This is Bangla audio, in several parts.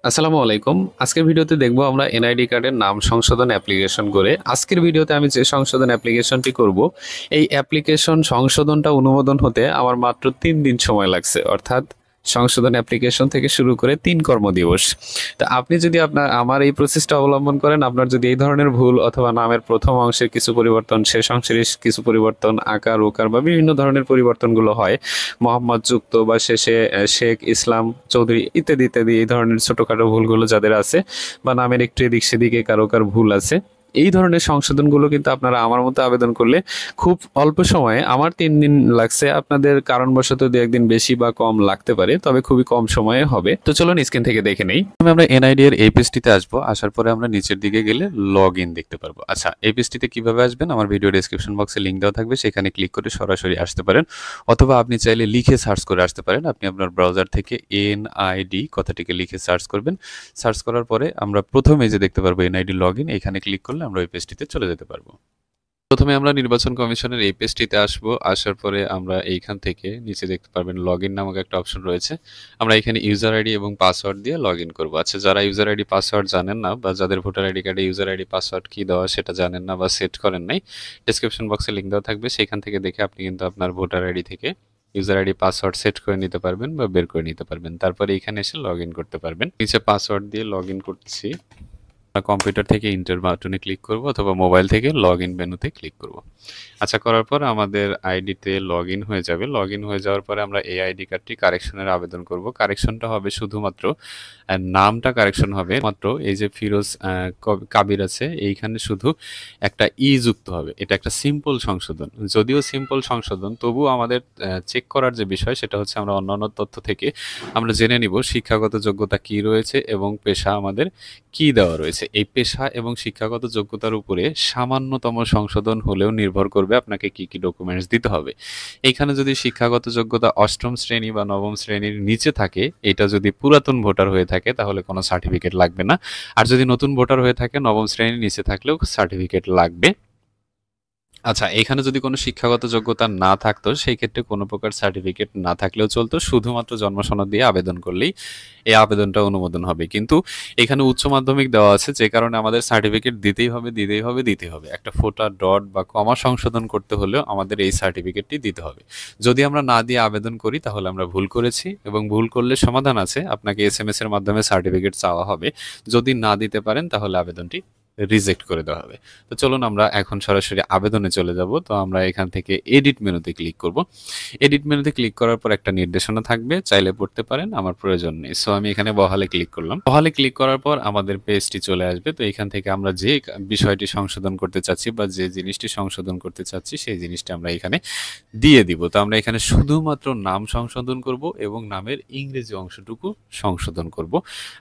আসসালামু আলাইকুম। আজকের ভিডিওতে দেখব আমরা এনআইডি কার্ডের নাম সংশোধন অ্যাপ্লিকেশন করে। আজকের ভিডিওতে আমি যে সংশোধন অ্যাপ্লিকেশনটি করব, এই অ্যাপ্লিকেশন সংশোধনটা অনুমোদন হতে আমার মাত্র ৩ দিন সময় লাগছে। অর্থাৎ সংশোধন অ্যাপ্লিকেশন থেকে শুরু করে ৩ কর্মদিবস। তো আপনি যদি আমার এই প্রসেসটা অবলম্বন করেন, আপনার যদি এই ধরনের ভুল অথবা নামের প্রথম অংশের কিছু পরিবর্তন, শেষ অংশের কিছু পরিবর্তন, আকার উকার বা বিভিন্ন ধরনের পরিবর্তনগুলো হয়, মোহাম্মদ যুক্ত বা শেষে শেখ, ইসলাম, চৌধুরী ইত্যাদি ইত্যাদি এই ধরনের ছোটখাটো ভুলগুলো যাদের আছে, বা নামের একটু এদিক সেদিকে কারো কার ভুল আছে, এই ধরনের সংশোধনগুলো কিন্তু আপনারা আমার মতো আবেদন করলে খুব অল্প সময়ে, আমার ৩ দিন লাগছে, আপনাদের কারণবশত দু একদিন বেশি বা কম লাগতে পারে, তবে খুবই কম সময়ে হবে। তো চলুন স্ক্রিন থেকে দেখে নেই। আমরা এনআইডি এর এই পেজটিতে আসবো। আসার পরে আমরা নিচের দিকে গেলে লগ ইন দেখতে পারবো। আচ্ছা, এই পেজটিতে কিভাবে আসবেন আমার ভিডিও ডেসক্রিপশন বক্সে লিঙ্ক দেওয়া থাকবে, সেখানে ক্লিক করে সরাসরি আসতে পারেন, অথবা আপনি চাইলে লিখে সার্চ করে আসতে পারেন। আপনি আপনার ব্রাউজার থেকে এনআইডি কথাটিকে লিখে সার্চ করবেন। সার্চ করার পরে আমরা প্রথমে যে দেখতে পারবো এনআইডি লগ ইন, এখানে ক্লিক করলে আমরা ওই পেজটিতে চলে যেতে পারবো। প্রথমে আমরা নির্বাচন কমিশনের এই পেজটিতে আসব। আসার পরে আমরা এইখান থেকে নিচে দেখতে পারবেন লগ ইন নামক একটা অপশন রয়েছে। আমরা এখানে ইউজার আইডি এবং পাসওয়ার্ড দিয়ে লগ ইন করবো। আচ্ছা, যারা ইউজার আইডি পাসওয়ার্ড জানেন না, বা যাদের ভোটার আইডি কার্ডে ইউজার আইডি পাসওয়ার্ড কি দেওয়া সেটা জানেন না বা সেট করেন নাই, ডেসক্রিপশন বক্সে লিঙ্ক দেওয়া থাকবে, সেখান থেকে দেখে আপনি কিন্তু আপনার ভোটার আইডি থেকে ইউজার আইডি পাসওয়ার্ড সেট করে নিতে পারবেন বা বের করে নিতে পারবেন। তারপরে এখানে এসে লগ ইন করতে পারবেন। নিচে পাসওয়ার্ড দিয়ে লগ ইন করছি। কম্পিউটার থেকে ইন্টার বাটনে ক্লিক করব, অথবা মোবাইল থেকে লগ ইন মেনুতে ক্লিক করব। আচ্ছা, করার পর আমাদের আইডিতে লগ ইন হয়ে যাবে। লগ ইন হয়ে যাওয়ার পরে আমরা এই আইডি কার্ডটি কারেকশনের আবেদন করব। কারেকশনটা হবে শুধুমাত্র নামটা কারেকশন হবে মাত্র, এই যে ফিরোজ কাবির আছে এইখানে শুধু একটা ই যুক্ত হবে। এটা একটা সিম্পল সংশোধন। যদিও সিম্পল সংশোধন, তবুও আমাদের চেক করার যে বিষয় সেটা হচ্ছে আমরা অন্যান্য তথ্য থেকে আমরা জেনে নিব শিক্ষাগত যোগ্যতা কি রয়েছে এবং পেশা আমাদের কি দেওয়া রয়েছে। এই পেশা এবং শিক্ষাগত যোগ্যতার উপরে সামান্যতম সংশোধন হলেও নির্ভর করবে আপনাকে কি কি ডকুমেন্টস দিতে হবে। এইখানে যদি শিক্ষাগত যোগ্যতা অষ্টম শ্রেণী বা নবম শ্রেণীর নিচে থাকে, এটা যদি পুরাতন ভোটার হয়ে থাকে তাহলে কোনো সার্টিফিকেট লাগবে না। আর যদি নতুন ভোটার হয়ে থাকে, নবম শ্রেণীর নিচে থাকলেও সার্টিফিকেট লাগবে। আচ্ছা, এখানে যদি কোনো শিক্ষাগত যোগ্যতা না থাকতো, সেই ক্ষেত্রে কোনো প্রকার সার্টিফিকেট না থাকলেও চলতো, শুধুমাত্র জন্ম সনদ দিয়ে আবেদন করলেই এই আবেদনটা অনুমোদন হবে। কিন্তু এখানে উচ্চ মাধ্যমিক দেওয়া আছে, যে কারণে আমাদের সার্টিফিকেট দিতেই হবে। একটা ফোঁটা, ডট বা কমা সংশোধন করতে হলেও আমাদের এই সার্টিফিকেটটি দিতে হবে। যদি আমরা না দিয়ে আবেদন করি তাহলে আমরা ভুল করেছি, এবং ভুল করলে সমাধান আছে, আপনাকে এসএমএস এর মাধ্যমে সার্টিফিকেট চাওয়া হবে। যদি না দিতে পারেন তাহলে আবেদনটি রিজেক্ট করে দেওয়া হবে। তো চলুন আমরা এখন সরাসরি আবেদনে চলে যাব। তো আমরা এখান থেকে এডিট মেনুতে ক্লিক করব। এডিট মেনুতে ক্লিক করার পর একটা নির্দেশনা থাকবে, চাইলে পড়তে পারেন, আমার প্রয়োজন নেই। সো আমি এখানে বহালে ক্লিক করলাম। বহালে ক্লিক করার পর আমাদের পেজটি চলে আসবে। তো এখান থেকে আমরা যে বিষয়টি সংশোধন করতে চাচ্ছি বা যে জিনিসটি সংশোধন করতে চাচ্ছি সেই জিনিসটা আমরা এখানে দিয়ে দিব। তো আমরা এখানে শুধুমাত্র নাম সংশোধন করব এবং নামের ইংরেজি অংশটুকু সংশোধন করব।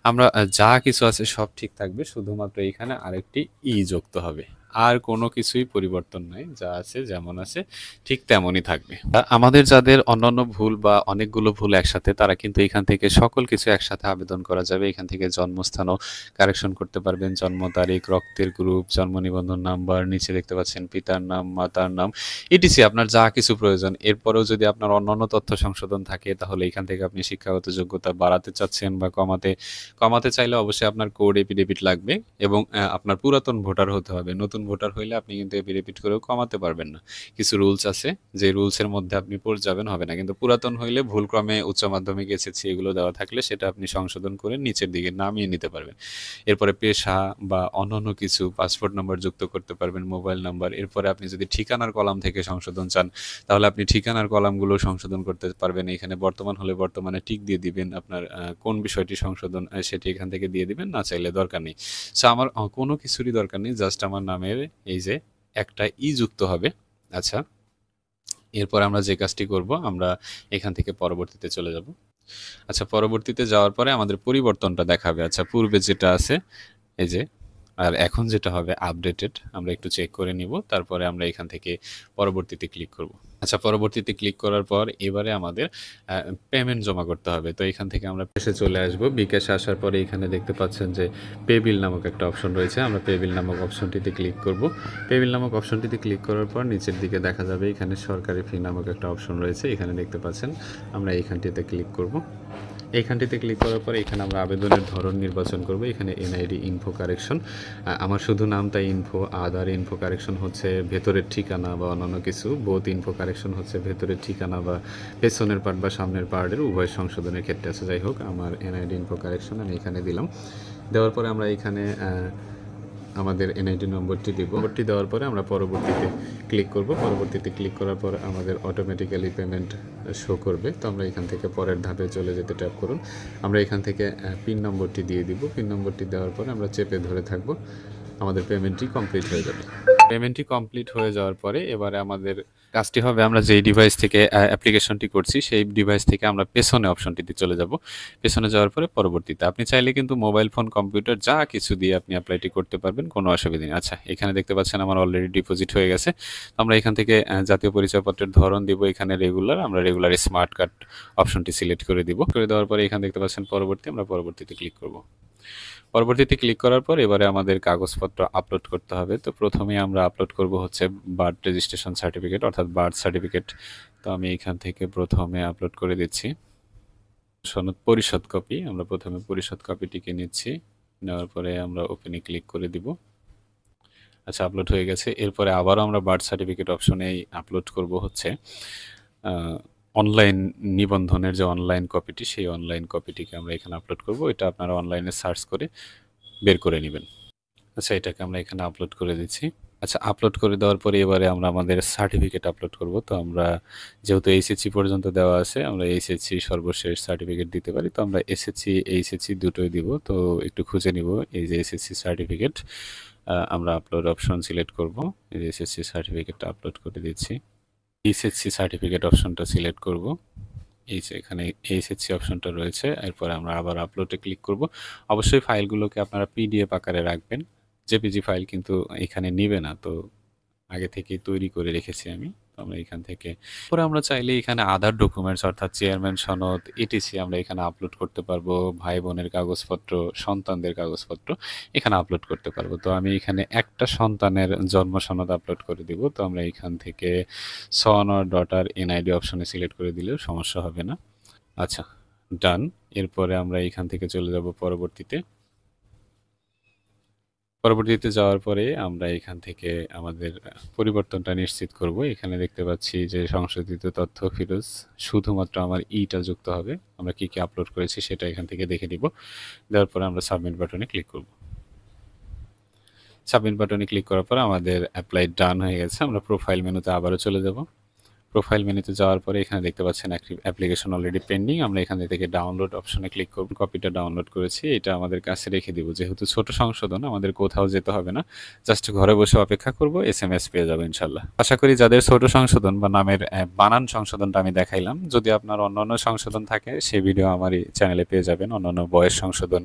আমরা যা কিছু আছে সব ঠিক থাকবে, শুধুমাত্র এখানে আরেকটি ই যুক্ত হবে। আর কোনো কিছুই পরিবর্তন নাই, যা আছে যেমন আছে ঠিক তেমনই থাকবে। আমাদের যাদের অন্যান্য ভুল বা অনেকগুলো ভুল একসাথে, তারা কিন্তু এখান থেকে সকল কিছু একসাথে আবেদন করা যাবে। এখান থেকে জন্মস্থানও কারেকশন করতে পারবেন, জন্ম তারিখ, রক্তের গ্রুপ, জন্ম নিবন্ধন নাম্বার, নিচে দেখতে পাচ্ছেন পিতার নাম, মাতার নাম, ইটিসি আপনার যা কিছু প্রয়োজন। এরপরেও যদি আপনার অন্যান্য তথ্য সংশোধন থাকে, তাহলে এখান থেকে আপনি শিক্ষাগত যোগ্যতা বাড়াতে চাচ্ছেন বা কমাতে কমাতে চাইলে অবশ্যই আপনার কোড এফিডেভিট লাগবে, এবং আপনার পুরাতন ভোটার হতে হবে। নতুন ভোটার হইলে আপনি কিন্তু এফিডেভিট করেও কমাতে পারবেন না। কিছু রুলস আছে, যে রুলসের মধ্যে আপনি পড়ে যাবেন, হবে না। কিন্তু পুরাতন হইলে ভুলক্রমে উচ্চ মাধ্যমিক, এসএসসি এগুলো দেওয়া থাকলে সেটা আপনি সংশোধন করে নিচের দিকে নামিয়ে নিতে পারবেন। এরপরে পেশা বা অন্যান্য কিছু, পাসপোর্ট নাম্বার যুক্ত করতে পারবেন, মোবাইল নাম্বার। এরপরে আপনি যদি ঠিকানার কলাম থেকে সংশোধন চান, তাহলে আপনি ঠিকানার কলামগুলো সংশোধন করতে পারবেন। এখানে বর্তমান হলে বর্তমানে টিক দিয়ে দিবেন, আপনার কোন বিষয়টি সংশোধন সেটি এখান থেকে দিয়ে দিবেন, না চাইলে দরকার নেই। সো আমার কোনো কিছুরই দরকার নেই, জাস্ট আমার নামের এই যে একটা ই যুক্ত হবে। আচ্ছা, এরপর আমরা যে কাজটি করব, আমরা এখান থেকে পরবর্তীতে চলে যাব। আচ্ছা, পরবর্তীতে যাওয়ার পরে আমাদের পরিবর্তনটা দেখাবে। আচ্ছা, পূর্বে যেটা আছে এই যে, আর এখন যেটা হবে আপডেটেড, আমরা একটু চেক করে নিব। তারপরে আমরা এখান থেকে পরবর্তীতে ক্লিক করব। আচ্ছা, পরবর্তীতে ক্লিক করার পর এবারে আমাদের পেমেন্ট জমা করতে হবে। তো এখান থেকে আমরা পেশে চলে আসব। বিকাশে আসার পরে এখানে দেখতে পাচ্ছেন যে পে বিল নামক একটা অপশন রয়েছে। আমরা পে বিল নামক অপশনটিতে ক্লিক করব। পে বিল নামক অপশনটিতে ক্লিক করার পর নিচের দিকে দেখা যাবে এখানে সরকারি ফি নামক একটা অপশন রয়েছে। এখানে দেখতে পাচ্ছেন, আমরা এইখানটিতে ক্লিক করব। এইখানটিতে ক্লিক করার পরে এখানে আমরা আবেদনের ধরন নির্বাচন করব। এখানে এনআইডি ইনফো কারেকশন, আমার শুধু নামটা ইনফো, আদার ইনফো কারেকশন হচ্ছে ভেতরের ঠিকানা বা অন্যান্য কিছু, বোথ ইনফো কারেকশন হচ্ছে ভেতরের ঠিকানা বা পেছনের পার্ট বা সামনের পার্টের উভয় সংশোধনের ক্ষেত্রে আছে। যাই হোক, আমার এনআইডি ইনফো কারেকশন আমি এখানে দিলাম। দেওয়ার পরে আমরা এখানে আমাদের এনআইডি নম্বরটি দিব। নম্বরটি দেওয়ার পরে আমরা পরবর্তীতে ক্লিক করব। পরবর্তীতে ক্লিক করার পর আমাদের অটোমেটিক্যালি পেমেন্ট শো করবে। তো আমরা এখান থেকে পরের ধাপে চলে যেতে ট্যাপ করুন। আমরা এখান থেকে পিন নম্বরটি দিয়ে দিব। পিন নম্বরটি দেওয়ার পরে আমরা চেপে ধরে থাকব, আমাদের পেমেন্টটি কমপ্লিট হয়ে যাবে। পেমেন্টটি কমপ্লিট হয়ে যাওয়ার পরে এবারে আমাদের কাজটি হবে, আমরা যেই ডিভাইস থেকে অ্যাপ্লিকেশনটি করছি সেই ডিভাইস থেকে আমরা পেছনে অপশনটিতে চলে যাব। পেছনে যাওয়ার পরে পরবর্তীতে আপনি চাইলে কিন্তু মোবাইল ফোন, কম্পিউটার যা কিছু দিয়ে আপনি অ্যাপ্লাইটি করতে পারবেন, কোনো অসুবিধা নেই। আচ্ছা, এখানে দেখতে পাচ্ছেন আমার অলরেডি ডিপোজিট হয়ে গেছে। আমরা এখান থেকে জাতীয় পরিচয়পত্রের ধরন দিব, এখানে রেগুলার, আমরা রেগুলার স্মার্ট কার্ড অপশনটি সিলেক্ট করে দিব। করে দেওয়ার পরে এখানে দেখতে পাচ্ছেন পরবর্তী, আমরা পরবর্তীতে ক্লিক করব। পরবর্তীতে ক্লিক করার পর এবারে আমাদের কাগজপত্র আপলোড করতে হবে। তো প্রথমে আমরা আপলোড করব হচ্ছে বার্থ রেজিস্ট্রেশন সার্টিফিকেট, অর্থাৎ বার্থ সার্টিফিকেট। তো আমি এখান থেকে প্রথমে আপলোড করে দিচ্ছি সনদ পরিশোধ কপি। আমরা প্রথমে পরিশোধ কপিটিকে নিচ্ছি, নেওয়ার পরে আমরা ওপেনে ক্লিক করে দিব। আচ্ছা, আপলোড হয়ে গেছে। এরপরে আবারও আমরা বার্থ সার্টিফিকেট অপশনেই আপলোড করব হচ্ছে অনলাইন নিবন্ধনের যে অনলাইন কপিটি, সেই অনলাইন কপিটিকে আমরা এখানে আপলোড করব। এটা আপনারা অনলাইনে সার্চ করে বের করে নেবেন। আচ্ছা, এটাকে আমরা এখানে আপলোড করে দিচ্ছি। আচ্ছা, আপলোড করে দেওয়ার পরে এবারে আমরা আমাদের সার্টিফিকেট আপলোড করব। তো আমরা যেহেতু এইচএসসি পর্যন্ত দেওয়া আছে, আমরা এইচএসসি সর্বশেষ সার্টিফিকেট দিতে পারি। তো আমরা এসএসসি এইচএসসি দুটোই দিব। তো একটু খুঁজে নিব এই যে এসএসসি সার্টিফিকেট। আমরা আপলোড অপশন সিলেক্ট করব। এই যে এসএসসি সার্টিফিকেটটা আপলোড করে দিচ্ছি। এইচএসসি সার্টিফিকেট অপশনটা সিলেক্ট করব। এই যে এখানে এইচএসসি অপশনটা রয়েছে। এরপরে আমরা আবার আপলোডে ক্লিক করব। অবশ্যই ফাইলগুলোকে আপনারা পিডিএফ আকারে রাখবেন, জেপিজি ফাইল কিন্তু এখানে নিবে না। তো আগে থেকেই তৈরি করে রেখেছি আমি। তো আমরা এখান থেকে পরে আমরা চাইলে এখানে আদার ডকুমেন্টস, অর্থাৎ চেয়ারম্যান সনদ, ইটিসি আমরা এখানে আপলোড করতে পারবো। ভাই বোনের কাগজপত্র, সন্তানদের কাগজপত্র এখানে আপলোড করতে পারবো। তো আমি এখানে একটা সন্তানের জন্ম সনদ আপলোড করে দিব। তো আমরা এখান থেকে সন অর ডটার এনআইডি অপশনে সিলেক্ট করে দিলেও সমস্যা হবে না। আচ্ছা, ডান। এরপরে আমরা এখান থেকে চলে যাব পরবর্তীতে। পরবর্তীতে যাওয়ার পরে আমরা এখান থেকে আমাদের পরিবর্তনটা নিশ্চিত করব। এখানে দেখতে পাচ্ছি যে সংশোধিত তথ্য ফিরোজ, শুধুমাত্র আমার ইটা যুক্ত হবে। আমরা কি কি আপলোড করেছি সেটা এখান থেকে দেখে নিব। দেওয়ার পরে আমরা সাবমিট বাটনে ক্লিক করব। সাবমিট বাটনে ক্লিক করার পর আমাদের অ্যাপ্লাই ডান হয়ে গেছে। আমরা প্রোফাইল মেনুতে আবারও চলে যাব। প্রোফাইল মেনুতে যাওয়ার পরে এখানে দেখতে পাচ্ছেন একটি অ্যাপ্লিকেশন অলরেডি পেন্ডিং। আমরা এখান থেকে ডাউনলোড অপশনে ক্লিক করব। কপিটা ডাউনলোড করেছি, এটা আমাদের কাছে রেখে দিব। যেহেতু ছোট সংশোধন, আমাদের কোথাও যেতে হবে না, জাস্ট ঘরে বসে অপেক্ষা করব, এসএমএস পেয়ে যাবো ইনশাল্লাহ। আশা করি যাদের ছোট সংশোধন বা নামের বানান সংশোধনটা আমি দেখাইলাম, যদি আপনার অন্যান্য সংশোধন থাকে সেই ভিডিও আমার এই চ্যানেলে পেয়ে যাবেন। অন্যান্য বয়স সংশোধন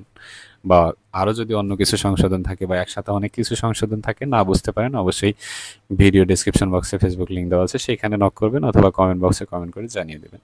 বা আরও যদি অন্য কিছু সংশোধন থাকে বা একসাথে অনেক কিছু সংশোধন থাকে, না বুঝতে পারেন, অবশ্যই ভিডিও ডেসক্রিপশন বক্সে ফেসবুক লিঙ্ক দেওয়া আছে, সেখানে নক করবেন অথবা কমেন্ট বক্সে কমেন্ট করে জানিয়ে দেবেন।